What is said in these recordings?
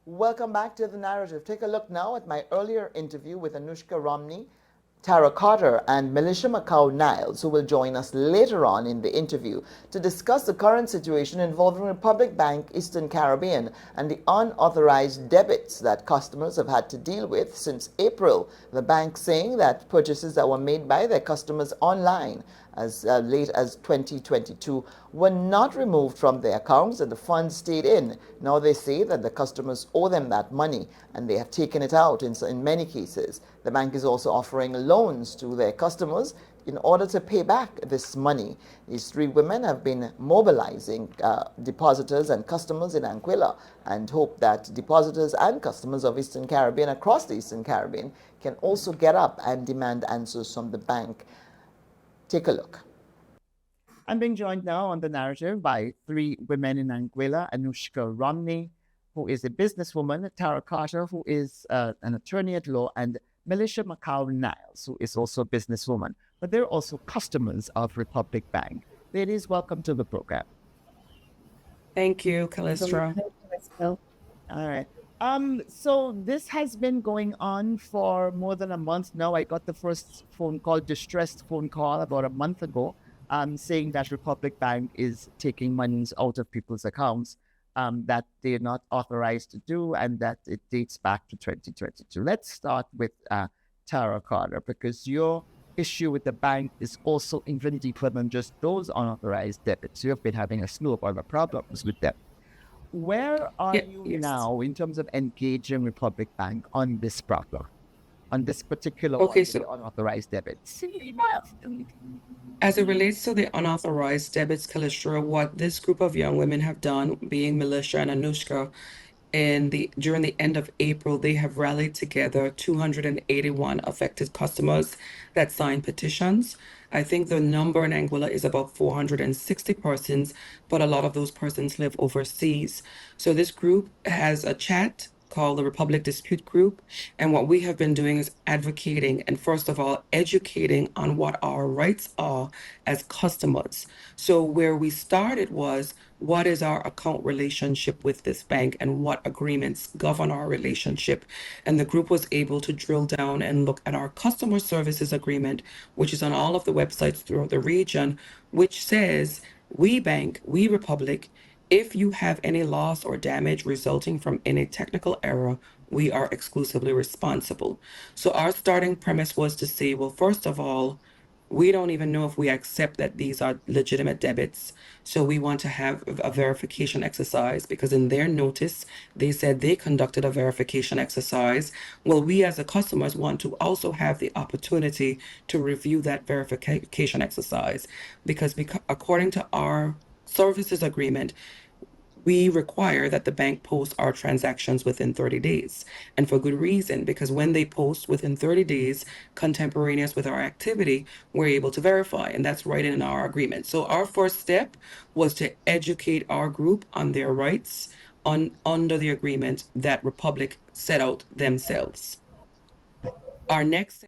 Welcome back to The Narrative. Take a look now at my earlier interview with Anushka Romney, Tara Carter, and Militia Macau Niles, who will join us later on in the interview to discuss the current situation involving Republic Bank Eastern Caribbean and the unauthorized debits that customers have had to deal with since April. The bank saying that purchases that were made by their customers online as late as 2022 were not removed from their accounts and the funds stayed in. Now they say that the customers owe them that money and they have taken it out in many cases. The bank is also offering loans to their customers in order to pay back this money. These three women have been mobilizing depositors and customers in Anguilla and hope that depositors and customers of Eastern Caribbean across the Eastern Caribbean can also get up and demand answers from the bank. Take a look. I'm being joined now on The Narrative by three women in Anguilla: Anushka Romney, who is a businesswoman; Tara Carter, who is an attorney at law; and Militia Macau Niles, who is also a businesswoman. But they're also customers of Republic Bank. Ladies, welcome to the program. Thank you, Calistro. All right. So this has been going on for more than a month now. I got the first distressed phone call about a month ago, saying that Republic Bank is taking monies out of people's accounts that they're not authorized to do, and that it dates back to 2022. Let's start with Tara Carter, because your issue with the bank is also even deeper than just those unauthorized debits. You have been having a slew of other problems with them. Where are you now in terms of engaging Republic Bank on this problem, on this particular one, the unauthorized debits? As it relates to the unauthorized debits, Calistro, what this group of young women have done, being Militia and Anushka, during the end of April, they have rallied together 281 affected customers that signed petitions. I think the number in Anguilla is about 460 persons, but a lot of those persons live overseas. So this group has a chat called the Republic Dispute Group. And what we have been doing is advocating and, first of all, educating on what our rights are as customers. So where we started was, what is our account relationship with this bank and what agreements govern our relationship? And the group was able to drill down and look at our customer services agreement, which is on all of the websites throughout the region, which says, we bank, we Republic, if you have any loss or damage resulting from any technical error, we are exclusively responsible. So our starting premise was to say, well, first of all, we don't even know if we accept that these are legitimate debits. So we want to have a verification exercise, because in their notice, they said they conducted a verification exercise. Well, we as the customers want to also have the opportunity to review that verification exercise, because according to our services agreement, we require that the bank post our transactions within 30 days. And for good reason, because when they post within 30 days, contemporaneous with our activity, we're able to verify. And that's right in our agreement. So our first step was to educate our group on their rights under the agreement that Republic set out themselves. Our next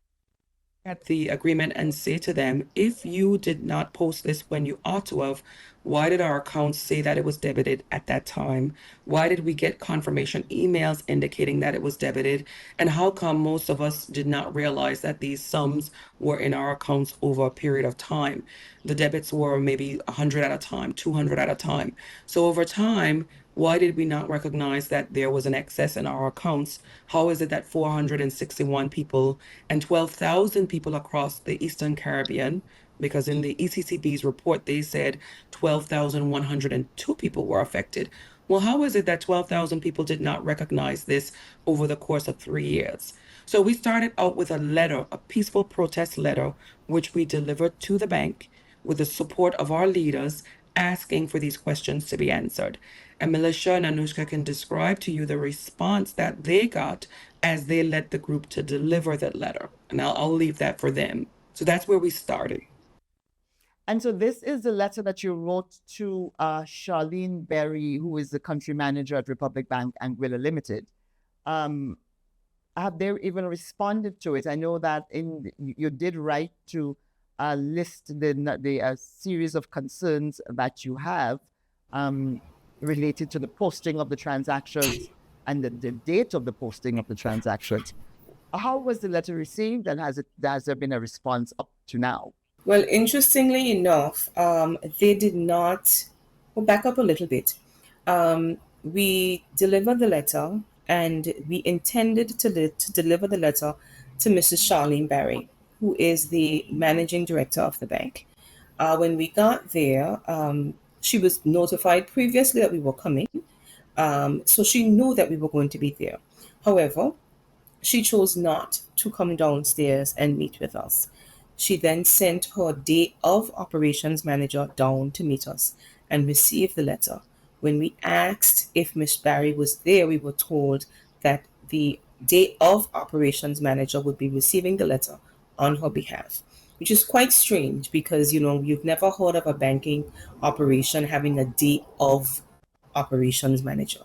at the agreement and say to them, if you did not post this when you ought to have, why did our accounts say that it was debited at that time? Why did we get confirmation emails indicating that it was debited? And how come most of us did not realize that these sums were in our accounts over a period of time? The debits were maybe 100 at a time, 200 at a time. So over time, why did we not recognize that there was an excess in our accounts? How is it that 461 people and 12,000 people across the Eastern Caribbean, because in the ECCB's report, they said 12,102 people were affected. Well, how is it that 12,000 people did not recognize this over the course of 3 years? So we started out with a letter, a peaceful protest letter, which we delivered to the bank with the support of our leaders, asking for these questions to be answered. And Militia and Anushka can describe to you the response that they got as they led the group to deliver that letter. And I'll leave that for them. So that's where we started. And so this is the letter that you wrote to Charlene Berry, who is the country manager at Republic Bank Anguilla Limited. Have they even responded to it? I know that you did write to list the series of concerns that you have related to the posting of the transactions and the date of the posting of the transactions. How was the letter received, and has there been a response up to now? Well, interestingly enough, they did not. Well, back up a little bit. We delivered the letter, and we intended to deliver the letter to Mrs. Charlene Barry, who is the managing director of the bank. When we got there, she was notified previously that we were coming, so she knew that we were going to be there. However, she chose not to come downstairs and meet with us. She then sent her day of operations manager down to meet us and received the letter. When we asked if Miss Barry was there, we were told that the day of operations manager would be receiving the letter on her behalf, which is quite strange because you've never heard of a banking operation having a day of operations manager.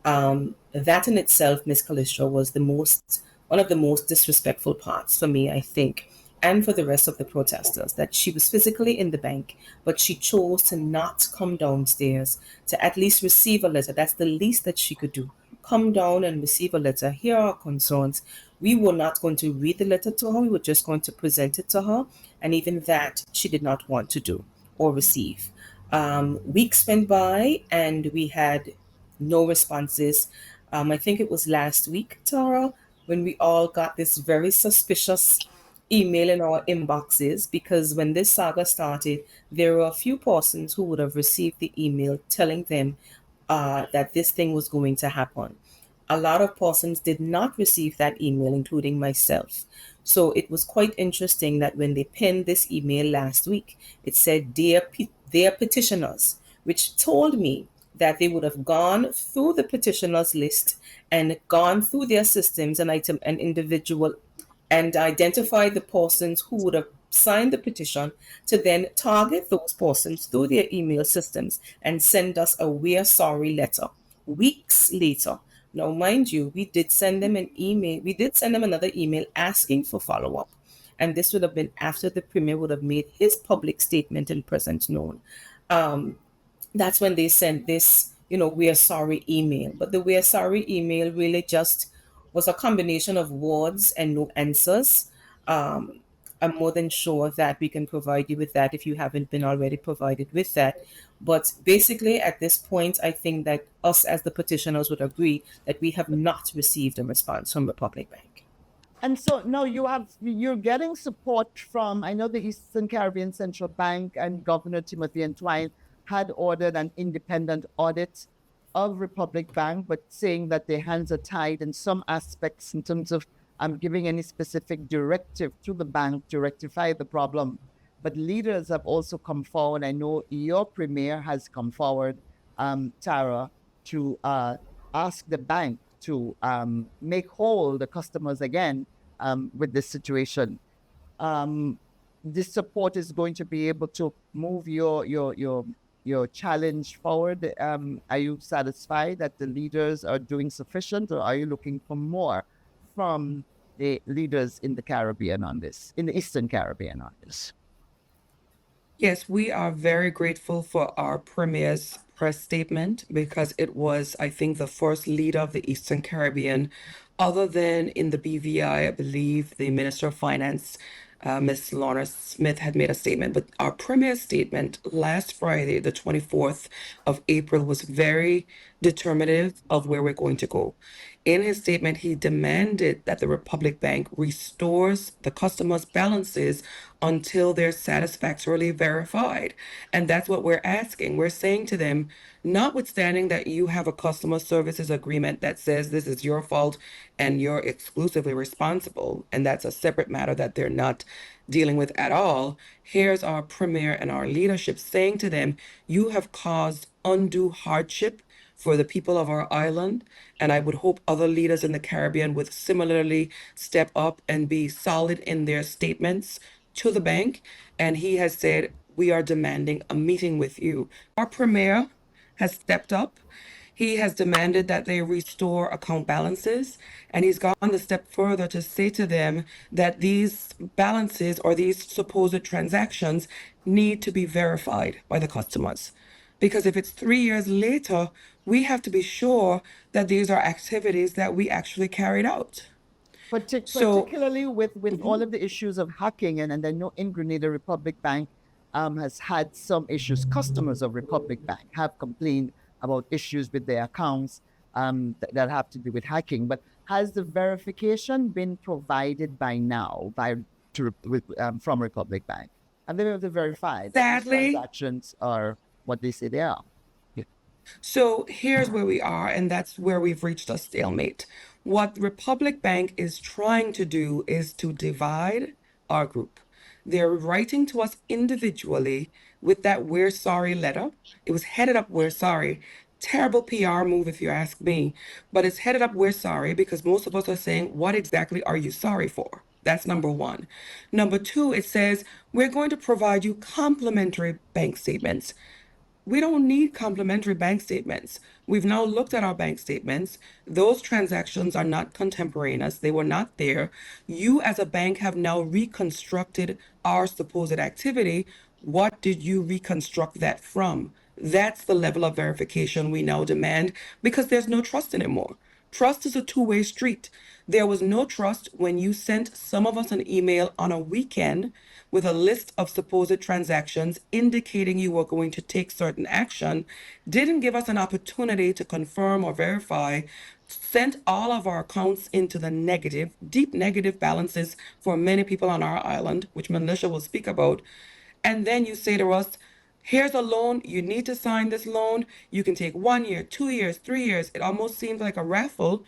That in itself, Miss Calistro, was the most one of the most disrespectful parts for me, I think, and for the rest of the protesters. That she was physically in the bank, but she chose to not come downstairs to at least receive a letter. That's the least that she could do. Come down and receive a letter. Here are our concerns. We were not going to read the letter to her. We were just going to present it to her, and even that she did not want to do or receive. Weeks went by, and we had no responses. I think it was last week, Tara, when we all got this very suspicious email in our inboxes because when this saga started, there were a few persons who would have received the email telling them that this thing was going to happen. A lot of persons did not receive that email, including myself. So it was quite interesting that when they penned this email last week, it said, Dear petitioners, which told me that they would have gone through the petitioners list and gone through their systems and item and individual and identify the persons who would have signed the petition to then target those persons through their email systems and send us a "we're sorry" letter weeks later. Now, mind you, we did send them an email. We did send them another email asking for follow up. And this would have been after the premier would have made his public statement and presence known. That's when they sent this, "we're sorry" email. But the "we're sorry" email really just was a combination of words and no answers. Um, I'm more than sure that we can provide you with that if you haven't been already provided with that. But basically, at this point, I think that us as the petitioners would agree that we have not received a response from Republic Bank. And so no, you're getting support from, I know the Eastern Caribbean Central Bank and Governor Timothy and Twine had ordered an independent audit of Republic Bank, but saying that their hands are tied in some aspects in terms of giving any specific directive to the bank to rectify the problem. But leaders have also come forward. I know your premier has come forward, Tara, to ask the bank to make whole the customers again with this situation. Um, this support is going to be able to move your challenge forward. Are you satisfied that the leaders are doing sufficient, or are you looking for more from the leaders in the Caribbean on this, in the Eastern Caribbean on this? Yes, we are very grateful for our premier's press statement because it was, I think, the first leader of the Eastern Caribbean, other than in the BVI, I believe the Minister of Finance, Ms. Lorna Smith, had made a statement. But our premier's statement last Friday, the 24th of April, was very determinative of where we're going to go. In his statement, he demanded that the Republic Bank restores the customers' balances until they're satisfactorily verified. And that's what we're asking. We're saying to them, notwithstanding that you have a customer services agreement that says this is your fault and you're exclusively responsible, and that's a separate matter that they're not dealing with at all, here's our premier and our leadership saying to them, you have caused undue hardship for the people of our island. And I would hope other leaders in the Caribbean would similarly step up and be solid in their statements to the bank. And he has said, we are demanding a meeting with you. Our premier has stepped up. He has demanded that they restore account balances, and he's gone the step further to say to them that these balances or these supposed transactions need to be verified by the customers. Because if it's 3 years later, we have to be sure that these are activities that we actually carried out. So, Particularly with all mhm. of the issues of hacking, and I know in Grenada, Republic Bank has had some issues. Customers of Republic Bank have complained about issues with their accounts that have to do with hacking. But has the verification been provided by now from Republic Bank? And they have to verify that these Sadly, transactions are what they say they are. Yeah. so here's where we are, and that's where we've reached a stalemate. What Republic Bank is trying to do is to divide our group. They're writing to us individually with that "We're sorry" letter. It was headed up "We're sorry." Terrible PR move, if you ask me, but it's headed up "We're sorry" because most of us are saying, what exactly are you sorry for? That's number one. Number two, it says, we're going to provide you complimentary bank statements. We don't need complimentary bank statements. We've now looked at our bank statements. Those transactions are not contemporaneous. They were not there. You, as a bank, have now reconstructed our supposed activity. What did you reconstruct that from? That's the level of verification we now demand because there's no trust anymore. Trust is a two-way street. There was no trust when you sent some of us an email on a weekend with a list of supposed transactions indicating you were going to take certain action, didn't give us an opportunity to confirm or verify, sent all of our accounts into the negative, deep negative balances for many people on our island, which Melissa will speak about. And then you say to us, here's a loan. You need to sign this loan. You can take 1 year, 2 years, 3 years. It almost seems like a raffle.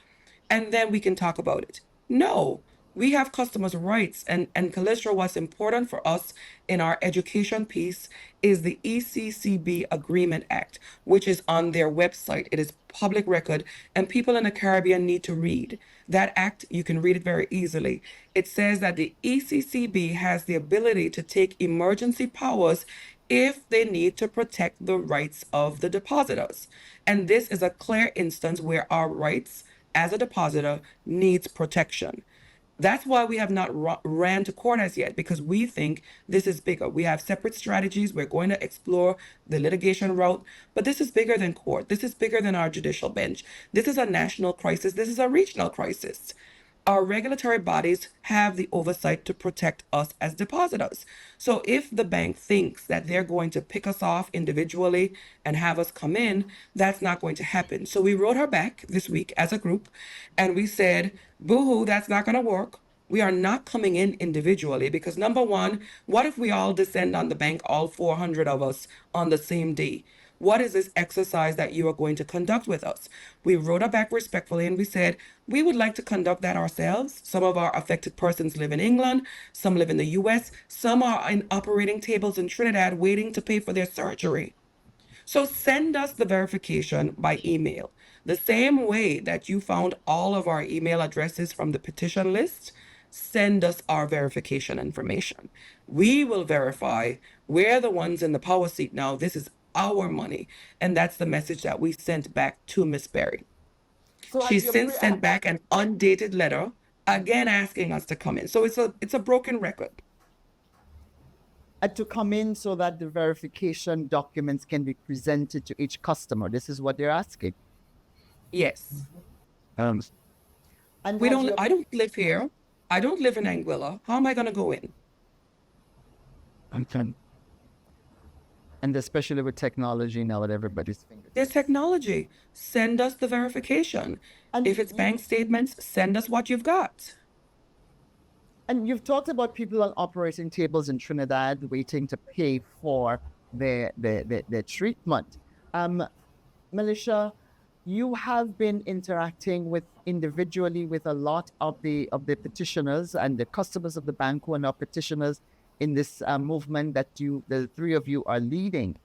And then we can talk about it. No, we have customers' rights. And Calistro, what's important for us in our education piece is the ECCB Agreement Act, which is on their website. It is public record, and people in the Caribbean need to read. That act, you can read it very easily. It says that the ECCB has the ability to take emergency powers if they need to protect the rights of the depositors. And this is a clear instance where our rights as a depositor needs protection. That's why we have not ran to court as yet, because we think this is bigger. We have separate strategies. We're going to explore the litigation route, but this is bigger than court. This is bigger than our judicial bench. This is a national crisis. This is a regional crisis. Our regulatory bodies have the oversight to protect us as depositors. So if the bank thinks that they're going to pick us off individually and have us come in, that's not going to happen. So we wrote her back this week as a group and we said, boo-hoo, that's not going to work. We are not coming in individually because number one, what if we all descend on the bank, all 400 of us on the same day? What is this exercise that you are going to conduct with us? We wrote her back respectfully and we said, we would like to conduct that ourselves. Some of our affected persons live in England, some live in the US, some are in operating tables in Trinidad waiting to pay for their surgery. So send us the verification by email. The same way that you found all of our email addresses from the petition list, send us our verification information. We will verify we're the ones in the power seat now. This is our money. And that's the message that we sent back to Miss Berry. So has She's your since sent back an undated letter again asking us to come in. So it's a broken record. to come in so that the verification documents can be presented to each customer. This is what they're asking. Yes. Um, and We has don't your I don't live here. I don't live in Anguilla. How am I gonna go in? okay. And especially with technology now at everybody's There's fingertips. technology. Send us the verification. And If it's bank statements, send us what you've got. you've talked about people on operating tables in Trinidad waiting to pay for their treatment. Um, Militia, you have been interacting with individually with a lot of the petitioners and the customers of the bank who are now petitioners in this movement that the three of you are leading.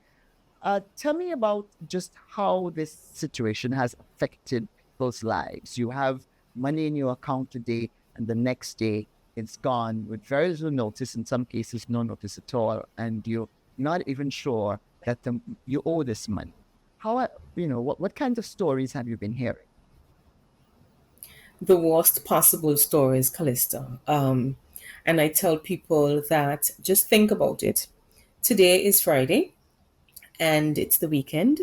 Tell me about just how this situation has affected people's lives. You have money in your account today, and the next day it's gone with very little notice, in some cases, no notice at all, and you're not even sure that you owe this money. What kinds of stories have you been hearing? The worst possible stories, Callista. And I tell people that just think about it. Today is Friday and it's the weekend.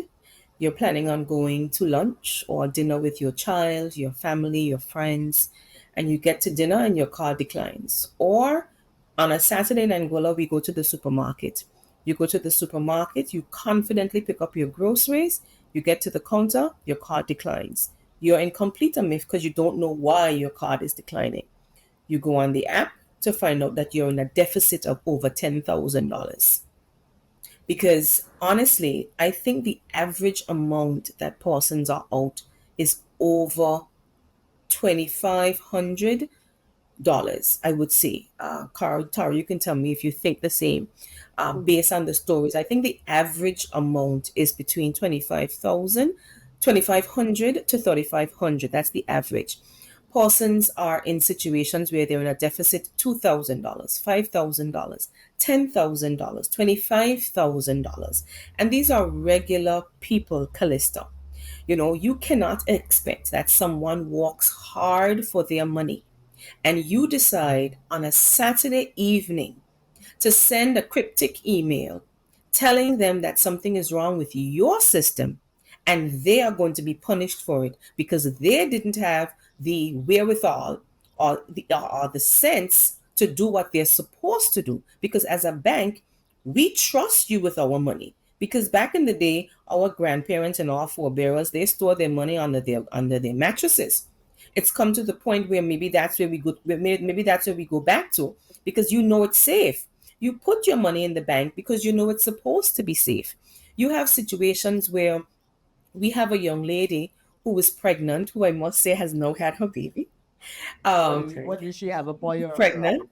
you're planning on going to lunch or dinner with your child, your family, your friends, and you get to dinner and your card declines. Or on a Saturday in Angola, we go to the supermarket. You go to the supermarket, you confidently pick up your groceries, you get to the counter, your card declines. You're in complete amiss because you don't know why your card is declining. You go on the app to find out that you're in a deficit of over $10,000. Because honestly, I think the average amount that persons are out is over 2,500 dollars, I would say. Carl, Tara, you can tell me if you think the same. Based on the stories, I think the average amount is between 2,500 to 3,500. That's the average. Persons are in situations where they're in a deficit $2,000, $5,000, $10,000, $25,000. And these are regular people, Callista. You cannot expect that someone works hard for their money and you decide on a Saturday evening to send a cryptic email telling them that something is wrong with your system and they are going to be punished for it because they didn't have the wherewithal or the sense to do what they're supposed to do. Because as a bank, we trust you with our money. Because back in the day, our grandparents and our forebears, they store their money under their mattresses. It's come to the point where maybe that's where we go. Maybe that's where we go back to, because it's safe. You put your money in the bank because it's supposed to be safe. You have situations where we have a young lady who was pregnant, who I must say has now had her baby. What did she have, a boy or a girl? Pregnant.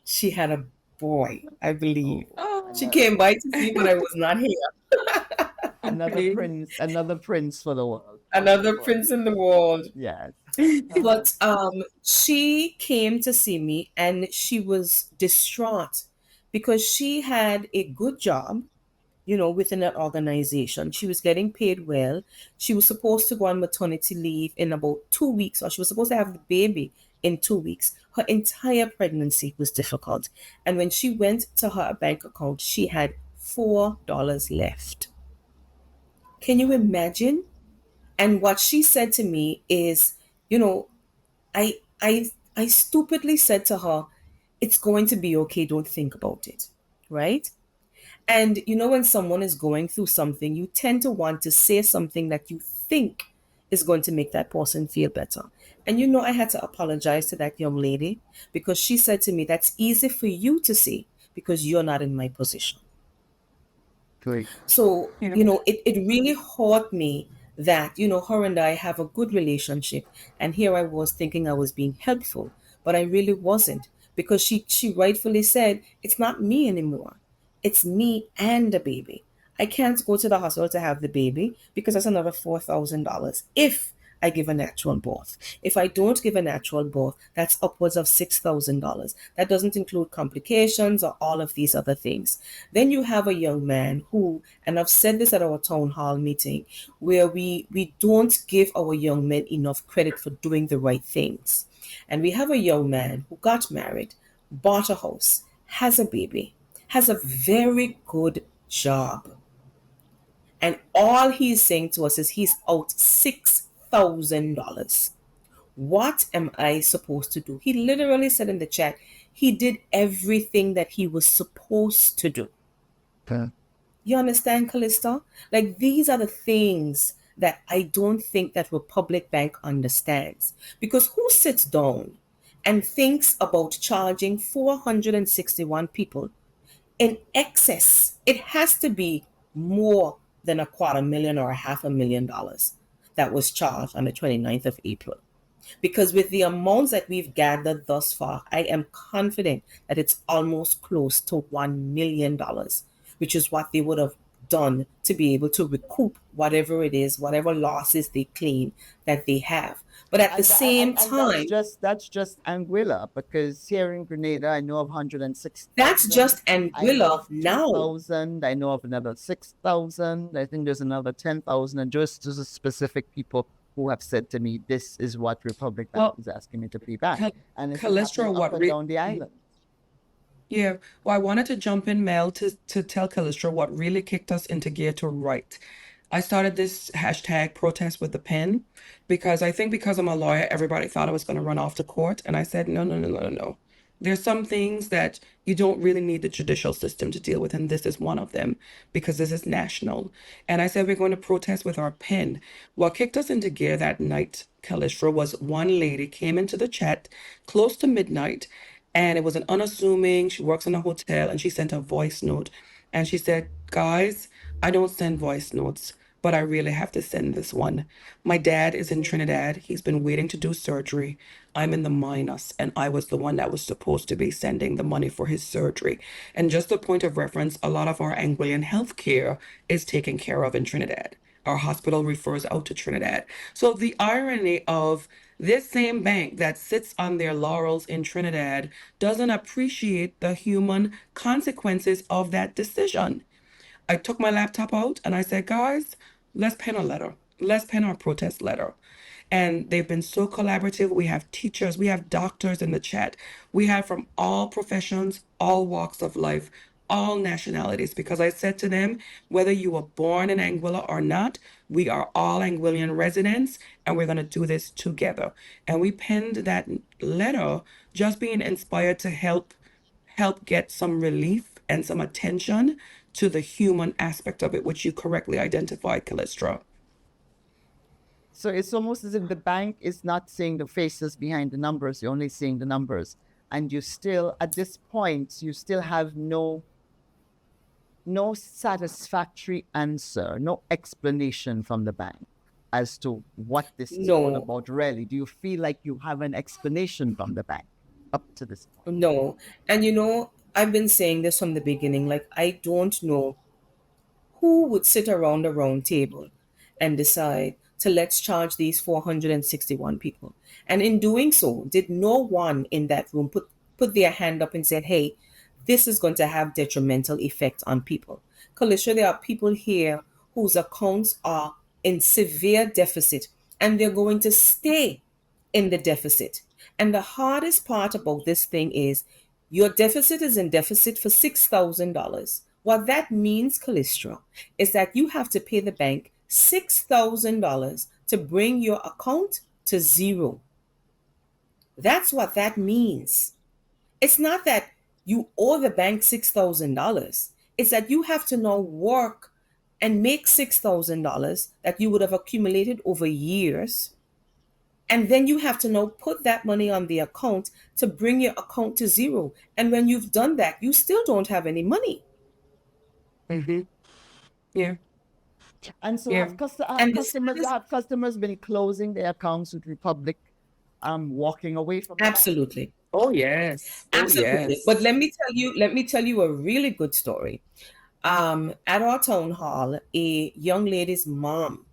She had a boy, I believe. Oh, She came by to see, but I was not here. Another prince for the world. Another prince in the world. Yes. But she came to see me and she was distraught because she had a good job, within an organization. She was getting paid well. She was supposed to go on maternity leave in about 2 weeks, or she was supposed to have the baby in 2 weeks. Her entire pregnancy was difficult. And when she went to her bank account, she had $4 left. Can you imagine? And what she said to me is, you know, I stupidly said to her, it's going to be okay, don't think about it. Right? And when someone is going through something, you tend to want to say something that you think is going to make that person feel better. And I had to apologize to that young lady because she said to me, that's easy for you to say because you're not in my position. Great. So, it really hurt me that, her and I have a good relationship. And here I was thinking I was being helpful, but I really wasn't, because she rightfully said, it's not me anymore. It's me and the baby. I can't go to the hospital to have the baby because that's another $4,000 if I give a natural birth. If I don't give a natural birth, that's upwards of $6,000. That doesn't include complications or all of these other things. Then you have a young man who, and I've said this at our town hall meeting, where we don't give our young men enough credit for doing the right things. And we have a young man who got married, bought a house, has a baby, has a very good job. And all he's saying to us is he's out $6,000. What am I supposed to do? He literally said in the chat, he did everything that he was supposed to do. Okay. You understand, Callista? Like, these are the things that I don't think that Republic Bank understands. Because who sits down and thinks about charging 461 people in excess? It has to be more than $250,000 or $500,000 that was charged on the 29th of April. Because with the amounts that we've gathered thus far, I am confident that it's almost close to $1 million, which is what they would have done to be able to recoup whatever it is, whatever losses they claim that they have. But at the same time, that's just Anguilla, because here in Grenada, I know of 106. That's just I know Anguilla of now. 2,000. I know of another 6,000. I think there's another 10,000, and just specific people who have said to me, "This is what Republic Bank is asking me to pay back," and it's Cholesterol, happening up and down the island. Yeah, well, I wanted to jump in, Mel, to tell Calistro what really kicked us into gear to write. I started this hashtag protest with the pen because I think because I'm a lawyer, everybody thought I was going to run off to court. And I said, no, no, no, no, no, no. There's some things that you don't really need the judicial system to deal with, and this is one of them because this is national. And I said, we're going to protest with our pen. What kicked us into gear that night, Kalistra, was one lady came into the chat close to midnight, and it was an unassuming, she works in a hotel, and she sent a voice note. And she said, guys, I don't send voice notes, but I really have to send this one. My dad is in Trinidad. He's been waiting to do surgery. I'm in the minus, and I was the one that was supposed to be sending the money for his surgery. And just a point of reference, a lot of our Anguillan healthcare is taken care of in Trinidad. Our hospital refers out to Trinidad. So the irony of this same bank that sits on their laurels in Trinidad doesn't appreciate the human consequences of that decision. I took my laptop out and I said, guys, let's pen a letter. Let's pen our protest letter. And they've been so collaborative. We have teachers, we have doctors in the chat. We have from all professions, all walks of life, all nationalities. Because I said to them, whether you were born in Anguilla or not, we are all Anguillan residents and we're going to do this together. And we penned that letter just being inspired to help get some relief and some attention to the human aspect of it, which you correctly identified, Callistra. So it's almost as if the bank is not seeing the faces behind the numbers, you're only seeing the numbers. And you still, at this point, you still have no satisfactory answer, no explanation from the bank as to what this is all about really. Do you feel like you have an explanation from the bank up to this point? No. And I've been saying this from the beginning. Like, I don't know who would sit around a round table and decide to let's charge these 461 people. And in doing so, did no one in that room put their hand up and said, hey, this is going to have detrimental effect on people. Kalisha, there are people here whose accounts are in severe deficit and they're going to stay in the deficit. And the hardest part about this thing is your deficit is in deficit for $6,000. What that means, Callistra, is that you have to pay the bank $6,000 to bring your account to zero. That's what that means. It's not that you owe the bank $6,000. It's that you have to now work and make $6,000 that you would have accumulated over years. And then you have to now put that money on the account to bring your account to zero. And when you've done that, you still don't have any money. Mm-hmm. Yeah. And so have customers been closing their accounts with Republic, walking away from that? Absolutely. Oh yes. Absolutely. Yes. But let me tell you a really good story. At our town hall, a young lady's mom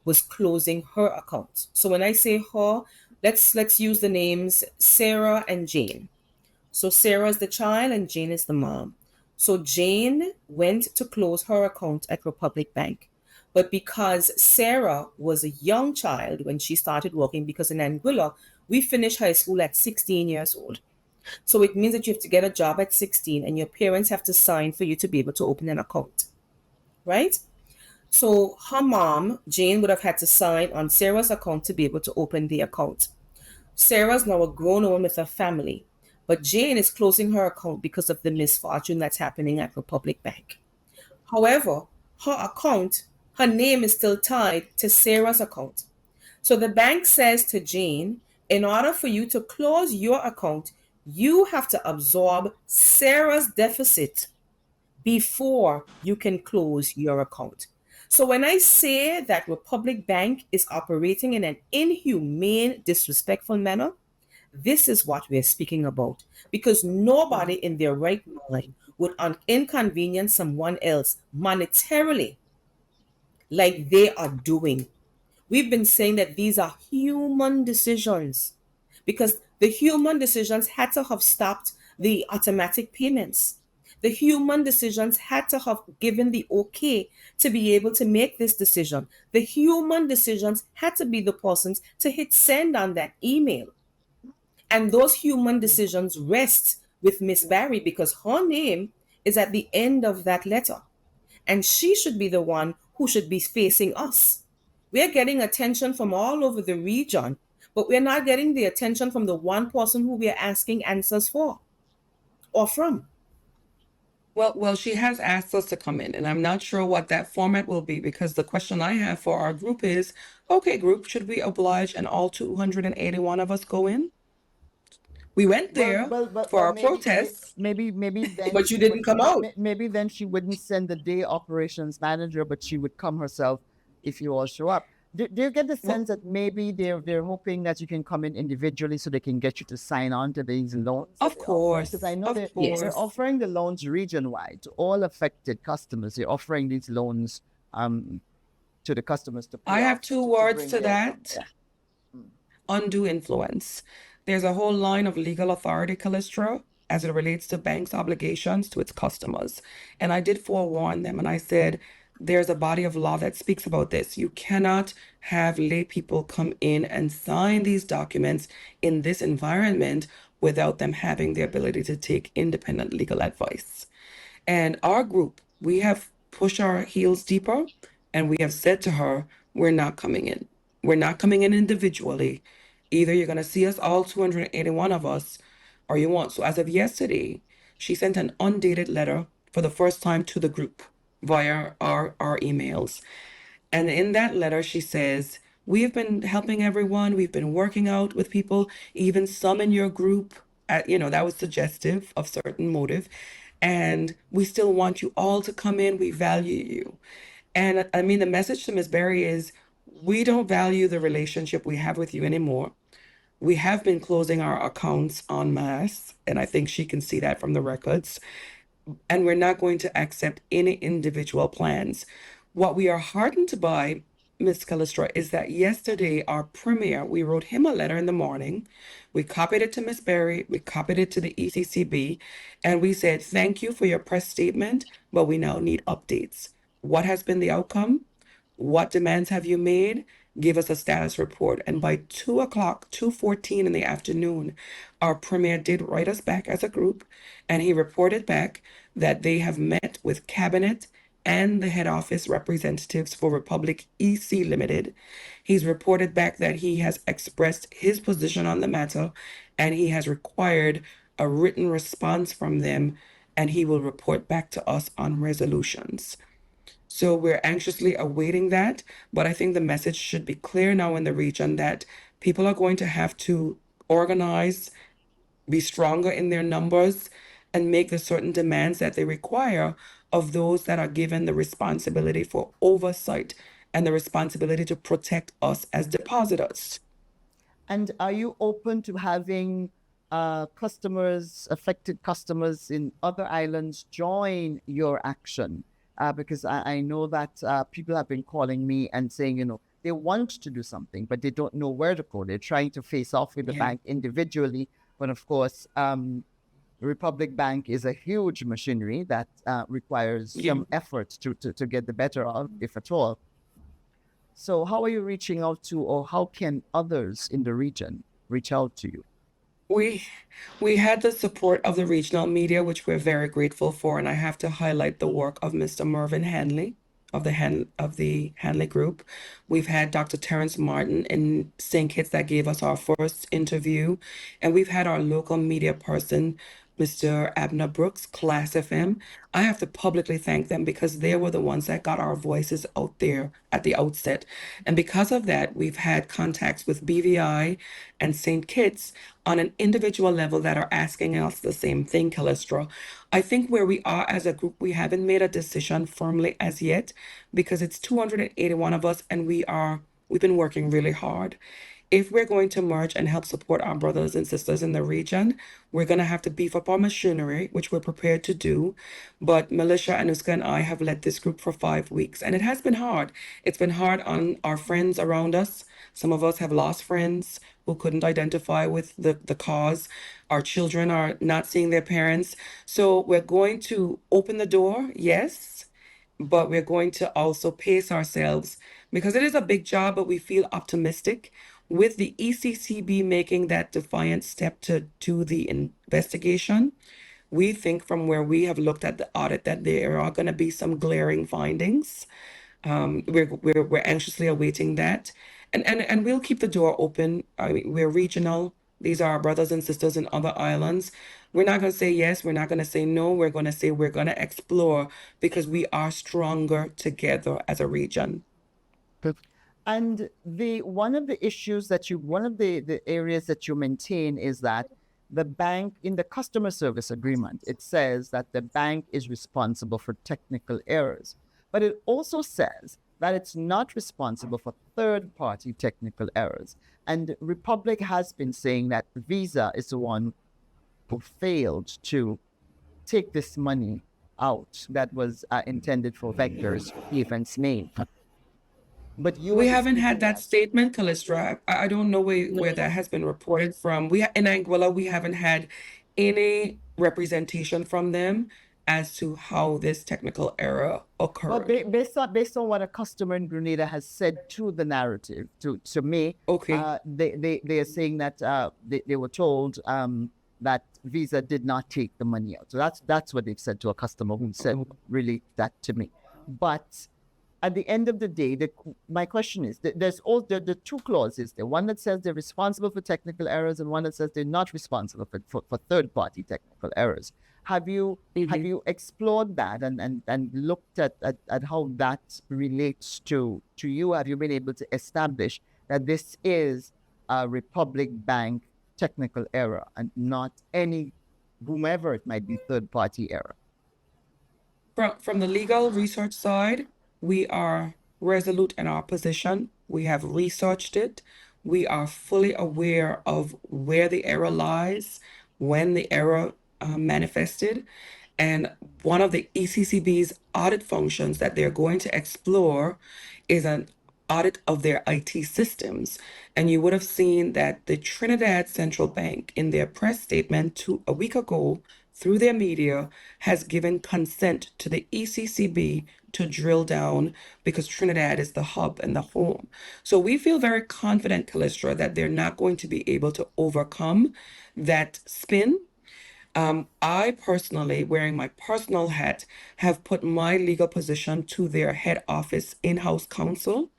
was closing her account. So when I say her, let's use the names Sarah and Jane. So Sarah is the child and Jane is the mom. So Jane went to close her account at Republic Bank. But because Sarah was a young child when she started working, because in Anguilla, we finished high school at 16 years old. So it means that you have to get a job at 16 and your parents have to sign for you to be able to open an account, right? So her mom, Jane, would have had to sign on Sarah's account to be able to open the account. Sarah's now a grown woman with a family, but Jane is closing her account because of the misfortune that's happening at Republic Bank. However, her account, her name is still tied to Sarah's account. So the bank says to Jane, in order for you to close your account, you have to absorb Sarah's deficit before you can close your account. So when I say that Republic Bank is operating in an inhumane, disrespectful manner, this is what we're speaking about. Because nobody in their right mind would inconvenience someone else monetarily like they are doing. We've been saying that these are human decisions because the human decisions had to have stopped the automatic payments. The human decisions had to have given the okay to be able to make this decision. The human decisions had to be the persons to hit send on that email. And those human decisions rest with Miss Barry because her name is at the end of that letter. And she should be the one who who should be facing us. We're getting attention from all over the region, but we're not getting the attention from the one person who we're asking answers for or from. Well, she has asked us to come in, and I'm not sure what that format will be because the question I have for our group is, okay, group, should we oblige and all 281 of us go in? We went there for our protests. Maybe then But you didn't come out. Maybe then she wouldn't send the day operations manager, but she would come herself if you all show up. Do you get the sense that maybe they're hoping that you can come in individually so they can get you to sign on to these loans? Of course. Because I know they're offering the loans region-wide to all affected customers. They're offering these loans to the customers to pay I have off, two words to that. Yeah. Undue influence. There's a whole line of legal authority, Callistra, as it relates to banks' obligations to its customers. And I did forewarn them, and I said, there's a body of law that speaks about this. You cannot have lay people come in and sign these documents in this environment without them having the ability to take independent legal advice. And our group, we have pushed our heels deeper, and we have said to her, we're not coming in. We're not coming in individually. Either you're going to see us, all 281 of us, or you won't. So as of yesterday, she sent an undated letter for the first time to the group via our emails. And in that letter, she says, we've been helping everyone. We've been working out with people, even some in your group. That was suggestive of certain motive. And we still want you all to come in. We value you. And I mean, the message to Ms. Berry is, we don't value the relationship we have with you anymore. We have been closing our accounts en masse, and I think she can see that from the records. And we're not going to accept any individual plans. What we are heartened by, Ms. Callistra, is that yesterday our premier, we wrote him a letter in the morning. We copied it to Ms. Berry, we copied it to the ECCB, and we said, thank you for your press statement, but we now need updates. What has been the outcome? What demands have you made? Give us a status report. And by 2:14 in the afternoon, our premier did write us back as a group, and he reported back that they have met with cabinet and the head office representatives for Republic EC Limited. He's reported back that he has expressed his position on the matter, and he has required a written response from them, and he will report back to us on resolutions. So we're anxiously awaiting that, but I think the message should be clear now in the region that people are going to have to organize, be stronger in their numbers, and make the certain demands that they require of those that are given the responsibility for oversight and the responsibility to protect us as depositors. And are you open to having affected customers in other islands join your action? Because I know that people have been calling me and saying, they want to do something, but they don't know where to go. They're trying to face off with the bank individually. But of course, Republic Bank is a huge machinery that requires some effort to get the better of, if at all. So how are you reaching out to, or how can others in the region reach out to you? We had the support of the regional media, which we're very grateful for, and I have to highlight the work of Mr. Mervyn Hanley of the Hanley Group. We've had Dr. Terrence Martin in St. Kitts that gave us our first interview, and we've had our local media person, Mr. Abner Brooks, Class FM. I have to publicly thank them because they were the ones that got our voices out there at the outset. And because of that, we've had contacts with BVI and St. Kitts on an individual level that are asking us the same thing, Callistra. I think where we are as a group, we haven't made a decision firmly as yet because it's 281 of us and we've been working really hard. If we're going to merge and help support our brothers and sisters in the region, we're going to have to beef up our machinery, which we're prepared to do. But Melissa, Anuska, and I have led this group for 5 weeks, and it has been hard. It's been hard on our friends around us. Some of us have lost friends who couldn't identify with the cause. Our children are not seeing their parents. So we're going to open the door, yes, but we're going to also pace ourselves because it is a big job, but we feel optimistic. With the ECCB making that defiant step to do the investigation, we think from where we have looked at the audit that there are going to be some glaring findings. We're anxiously awaiting that, and we'll keep the door open. I mean, we're regional. These are our brothers and sisters in other islands. We're not going to say yes. We're not going to say no. We're going to say we're going to explore because we are stronger together as a region. And one of the issues that one of the areas that you maintain is that the bank, in the customer service agreement, it says that the bank is responsible for technical errors, but it also says that it's not responsible for third-party technical errors. And Republic has been saying that Visa is the one who failed to take this money out that was intended for vectors, events name. But you We are haven't had disputing that statement, Callistra. I don't know where that has been reported from. In Anguilla, we haven't had any representation from them as to how this technical error Well, occurred. based on what a customer in Grenada has said to the narrative, to me, Okay. they are saying that they were told that Visa did not take the money out. So that's what they've said to a customer who said really that to me. But at the end of the day, my question is, there's all the two clauses. The one that says they're responsible for technical errors, and one that says they're not responsible for third-party technical errors. Have you explored that and looked at how that relates to you? Have you been able to establish that this is a Republic Bank technical error and not any whomever it might be third-party error? From the legal research side, we are resolute in our position. We have researched it. We are fully aware of where the error lies, when the error manifested. And one of the ECCB's audit functions that they're going to explore is an audit of their IT systems. And you would have seen that the Trinidad Central Bank, in their press statement a week ago, through their media, has given consent to the ECCB to drill down because Trinidad is the hub and the home. So we feel very confident, Callistra, that they're not going to be able to overcome that spin. I personally, wearing my personal hat, have put my legal position to their head office in-house counsel.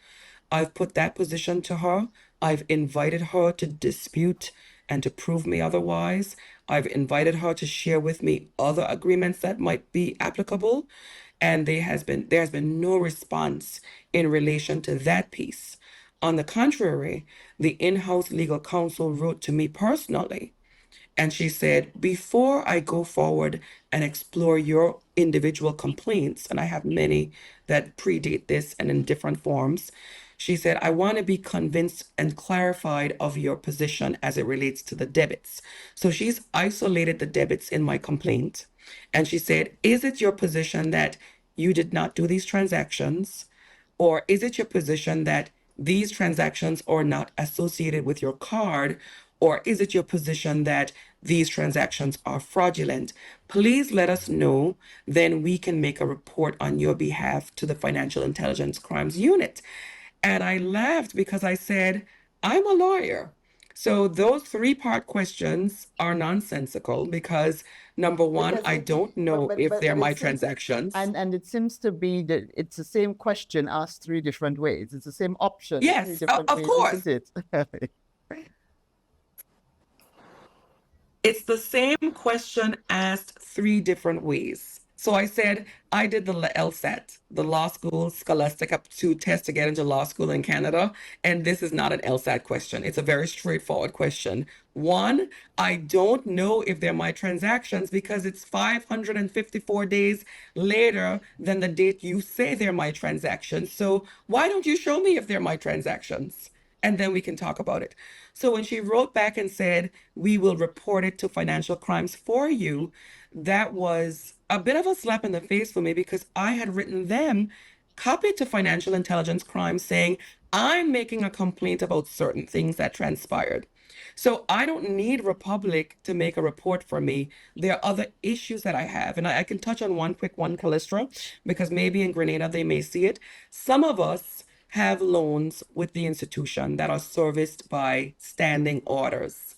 I've put that position to her. I've invited her to dispute and to prove me otherwise. I've invited her to share with me other agreements that might be applicable. And there has been no response in relation to that piece. On the contrary, the in-house legal counsel wrote to me personally, and she said, before I go forward and explore your individual complaints, and I have many that predate this and in different forms, she said, I want to be convinced and clarified of your position as it relates to the debits. So she's isolated the debits in my complaint. And she said, is it your position that you did not do these transactions? Or is it your position that these transactions are not associated with your card? Or is it your position that these transactions are fraudulent? Please let us know. Then we can make a report on your behalf to the Financial Intelligence Crimes Unit. And I laughed because I said, I'm a lawyer. So those three-part questions are nonsensical because number one, I don't know if they're my transactions. And it seems to be that it's the same question asked three different ways. It's the same option. Yes, three different of ways, course. isn't it? It's the same question asked three different ways. So I said, I did the LSAT, the law school scholastic aptitude test to get into law school in Canada. And this is not an LSAT question. It's a very straightforward question. One, I don't know if they're my transactions because it's 554 days later than the date you say they're my transactions. So why don't you show me if they're my transactions? And then we can talk about it. So when she wrote back and said, we will report it to financial crimes for you, that was a bit of a slap in the face for me because I had written them, copied to financial intelligence crimes saying, I'm making a complaint about certain things that transpired. So I don't need Republic to make a report for me. There are other issues that I have. And I can touch on one quick one, Callistra, because maybe in Grenada they may see it. Some of us have loans with the institution that are serviced by standing orders.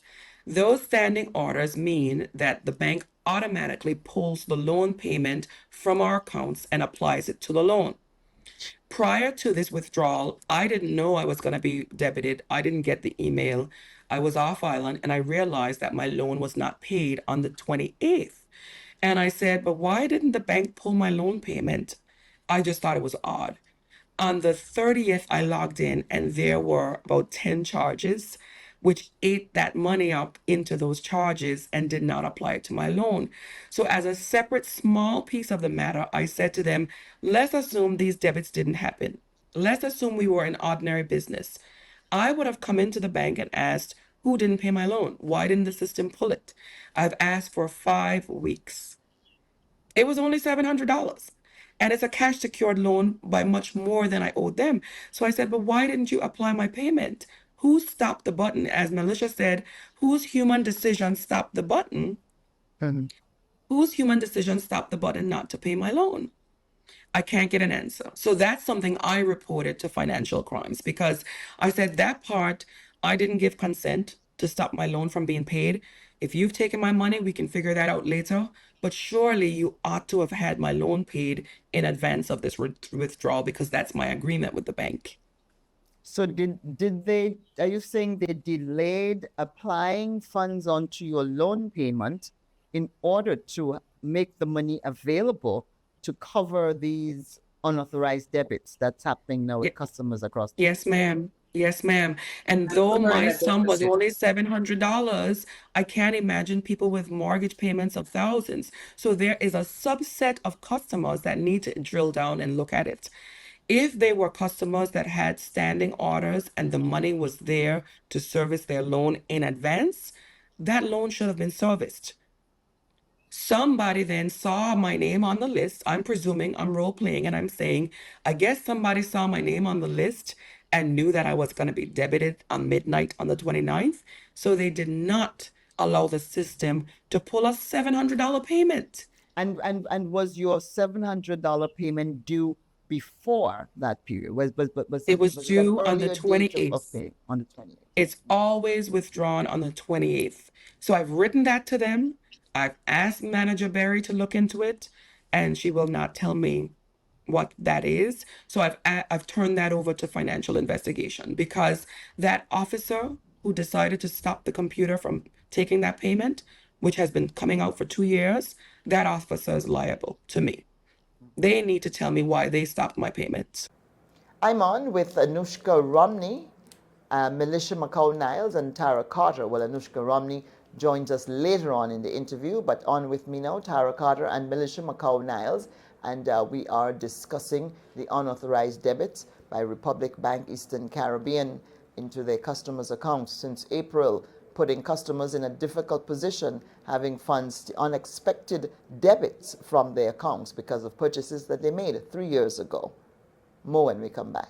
Those standing orders mean that the bank automatically pulls the loan payment from our accounts and applies it to the loan. Prior to this withdrawal, I didn't know I was going to be debited. I didn't get the email. I was off island and I realized that my loan was not paid on the 28th. And I said, but why didn't the bank pull my loan payment? I just thought it was odd. On the 30th, I logged in and there were about 10 charges, which ate that money up into those charges and did not apply it to my loan. So, as a separate small piece of the matter, I said to them, let's assume these debits didn't happen. Let's assume we were in ordinary business. I would have come into the bank and asked, who didn't pay my loan? Why didn't the system pull it? I've asked for 5 weeks. It was only $700. And it's a cash secured loan by much more than I owed them. So I said, but why didn't you apply my payment? Who stopped the button? As Militia said, whose human decision stopped the button? Mhm. Whose human decision stopped the button not to pay my loan? I can't get an answer. So that's something I reported to financial crimes because I said that part, I didn't give consent to stop my loan from being paid. If you've taken my money, we can figure that out later. But surely you ought to have had my loan paid in advance of this withdrawal because that's my agreement with the bank. So did they, are you saying they delayed applying funds onto your loan payment in order to make the money available to cover these unauthorized debits that's happening now with customers across the Yes, ma'am. Yes, ma'am. And though We're in my a sum was deficit. only $700, I can't imagine people with mortgage payments of thousands. So there is a subset of customers that need to drill down and look at it. If they were customers that had standing orders and the money was there to service their loan in advance, that loan should have been serviced. Somebody then saw my name on the list. I'm presuming I'm role playing and I'm saying, I guess somebody saw my name on the list and knew that I was going to be debited on midnight on the 29th. So they did not allow the system to pull a $700 payment. And was your $700 payment due before that period? It was Was it an due on the earlier date of 28th. pay on the 28th? It's always withdrawn on the 28th. So I've written that to them. I've asked Manager Berry to look into it, and she will not tell me what that is. So I've turned that over to financial investigation because that officer who decided to stop the computer from taking that payment, which has been coming out for 2 years, that officer is liable to me. They need to tell me why they stopped my payments. I'm on with Anushka Romney, Militia McCall-Niles, and Tara Carter. Well, Anushka Romney joins us later on in the interview, but on with me now, Tara Carter and Militia McCall-Niles, and we are discussing the unauthorized debits by Republic Bank Eastern Caribbean into their customers' accounts since April, putting customers in a difficult position, having funds, unexpected debits from their accounts because of purchases that they made 3 years ago. More when we come back.